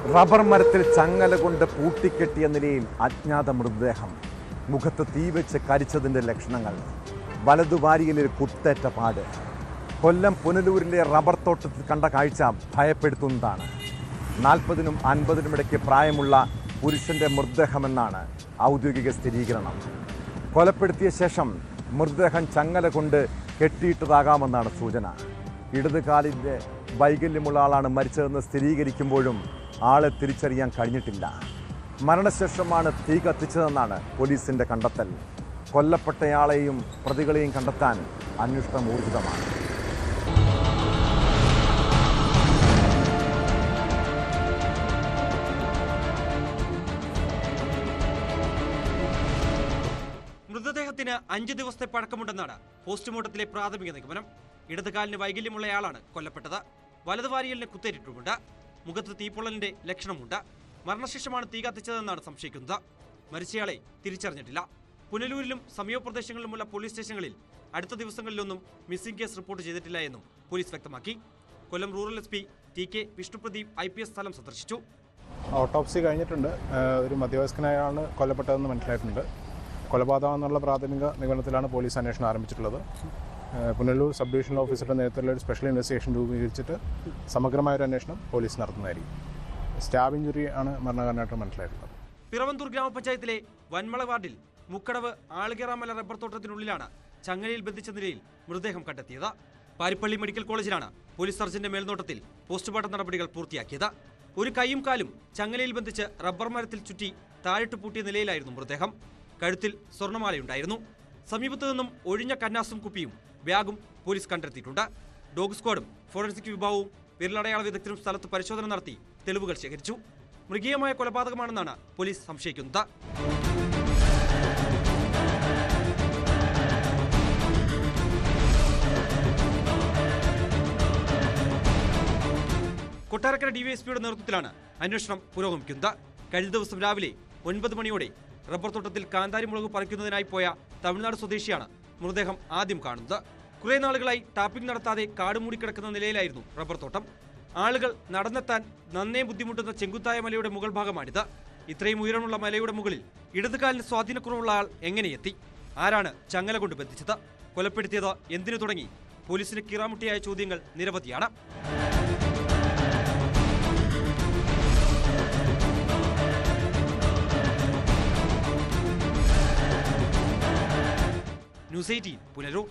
Rubber മരത്തിൽ ചങ്ങല കൊണ്ട് പൂട്ടിക്കെട്ടിയ നിലയിൽ അജ്ഞാത മൃതദേഹം. മുഖത്ത് തീവെച്ച് കരിച്ചതിൻ്റെ ലക്ഷണങ്ങൾ. വലതുവാരിയിൽ കുത്തേറ്റ പാട്. കൊല്ലം പുനലൂരിലെ റബ്ബർ തോട്ടത്തിൽ കണ്ട കാഴ്ച ഭയപ്പെടുത്തുന്നതാണ്. 40-നും 50-നും ഇടയ്ക്ക് പ്രായമുള്ള പുരുഷന്റെ മൃതദേഹമെന്നാണ് ഔദ്യോഗിക സ്ഥിരീകരണം. കൊലപ്പെടുത്തിയ ശേഷം മൃതദേഹം ചങ്ങല കൊണ്ട് കെട്ടിയിട്ടതാകാമെന്നാണ് സൂചന. ഇടതുകാലിൻ്റെ വൈകല്യമുള്ള ആളാണ് മരിച്ചതെന്ന് സ്ഥിരീകരിക്കുമ്പോഴും ആളെ തിരിച്ചറിയാൻ കഴിഞ്ഞിട്ടില്ല. മരണശേഷമാണ് തീ കത്തിച്ചതെന്നാണ് പോലീസിന്റെ കണ്ടെത്തൽ. കൊല്ലപ്പെട്ടയാളെയും പ്രതികളെയും കണ്ടെത്താൻ അന്വേഷണം ഊർജിതമാണ്. മൃതദേഹത്തിന് 5 ദിവസത്തെ പഴക്കമുണ്ടെന്നാണ് പോസ്റ്റ്മോർട്ടത്തിലെ പ്രാഥമിക നിഗമനം. ഇടതുകാലിന് വൈകല്യമുള്ളയാളാണ് കൊല്ലപ്പെട്ടത്. വലതുവാരിയലിന് കുത്തേറ്റിട്ടുമുണ്ട്. മുഖത്ത് തീപ്പൊള്ളലിന്റെ ലക്ഷണമുണ്ട്. മരണശേഷമാണ് തീ കത്തിച്ചതെന്നാണ് സംശയിക്കുന്നത്. മരിച്ചയാളെ തിരിച്ചറിഞ്ഞിട്ടില്ല. പുനലൂരിലും സമീപ പ്രദേശങ്ങളിലുമുള്ള പോലീസ് സ്റ്റേഷനുകളിൽ അടുത്ത ദിവസങ്ങളിലൊന്നും മിസ്സിംഗ് കേസ് റിപ്പോർട്ട് ചെയ്തിട്ടില്ല എന്നും പോലീസ് വ്യക്തമാക്കി. Kollam rural SP TK Vishnupradeep IPS സ്ഥലം സന്ദർശിച്ചു. ഓട്ടോപ്സി കഴിഞ്ഞിട്ടുണ്ട്. ഒരു മധ്യവയസ്കനായാണ് കൊല്ലപ്പെട്ടതെന്ന് മനസ്സിലായിട്ടുണ്ട്. കൊലപാതകം എന്നുള്ള പ്രാഥമിക നിഗമനത്തിലാണ് പോലീസ് അന്വേഷണം ആരംഭിച്ചിട്ടുള്ളത്. പുനലൂർ സബ് ഡിവിഷണൽ ഓഫീസറുടെ നേതൃത്വത്തിലുള്ള ഒരു സ്പെഷ്യൽ ഇൻവെസ്റ്റിഗേഷൻ രൂപീകരിച്ചിട്ട് സമഗ്രമായൊരു അന്വേഷണം പോലീസ് നടത്തുന്നതായിരിക്കും. സ്റ്റാബ് ഇഞ്ചുറി ആണ് മരണകാരണമായിട്ട് മനസ്സിലായിട്ടുള്ളത്. പിറവന്തൂർ ഗ്രാമപഞ്ചായത്തിലെ വന്മള വാർഡിൽ മുക്കടവ് ആളുകേറാമല റബ്ബർ തോട്ടത്തിനുള്ളിലാണ് ചങ്ങലയിൽ ബന്ധിച്ച നിലയിൽ മൃതദേഹം കണ്ടെത്തിയത്. പാരിപ്പള്ളി മെഡിക്കൽ കോളേജിലാണ് പോലീസ് സർജന്റെ മേൽനോട്ടത്തിൽ പോസ്റ്റ്മോർട്ടം നടപടികൾ പൂർത്തിയാക്കിയത്. ഒരു കൈയും കാലും ചങ്ങലയിൽ ബന്ധിച്ച് റബ്ബർ മരത്തിൽ ചുറ്റി താഴിട്ട് പൂട്ടിയ നിലയിലായിരുന്നു മൃതദേഹം. കഴുത്തിൽ സ്വർണ്ണമാലയുണ്ടായിരുന്നു. സമീപത്തു നിന്നും ഒഴിഞ്ഞ കന്നാസും കുപ്പിയും ബാഗും പോലീസ് കണ്ടെത്തിയിട്ടുണ്ട്. ഡോഗ് സ്ക്വാഡും ഫോറൻസിക് വിഭാഗവും വിരലടയാള വിദഗ്ധരും സ്ഥലത്ത് പരിശോധന നടത്തി തെളിവുകൾ ശേഖരിച്ചു. മൃഗീയമായ കൊലപാതകമാണെന്നാണ് പോലീസ് സംശയിക്കുന്നത്. കൊട്ടാരക്കര DYSPയുടെ നേതൃത്വത്തിലാണ് അന്വേഷണം പുരോഗമിക്കുന്നത്. കഴിഞ്ഞ ദിവസം രാവിലെ 9 മണിയോടെ റബ്ബർ തോട്ടത്തിൽ കാന്താരിമുളക് പറിക്കുന്നതിനായി പോയ തമിഴ്നാട് സ്വദേശിയാണ് മൃതദേഹം ആദ്യം കാണുന്നത്. കുറെ നാളുകളായി ടാപ്പിംഗ് നടത്താതെ കാട് മൂടിക്കിടക്കുന്ന നിലയിലായിരുന്നു റബ്ബർ തോട്ടം. ആളുകൾ നടന്നെത്താൻ നന്നേ ബുദ്ധിമുട്ടുന്ന ചെങ്കുത്തായ മലയുടെ മുകൾ ഭാഗമാണിത്. ഇത്രയും ഉയരമുള്ള മലയുടെ മുകളിൽ ഇടതുകാലിന് സ്വാധീനക്കുറവുള്ള ആൾ എങ്ങനെയെത്തി? ആരാണ് ചങ്ങല കൊണ്ട് ബന്ധിച്ചത്? കൊലപ്പെടുത്തിയത് എന്തിനു തുടങ്ങി? പോലീസിന് കീറാമുട്ടിയായ ചോദ്യങ്ങൾ നിരവധിയാണ്. ന്യൂസ് 18 പുനലൂർ.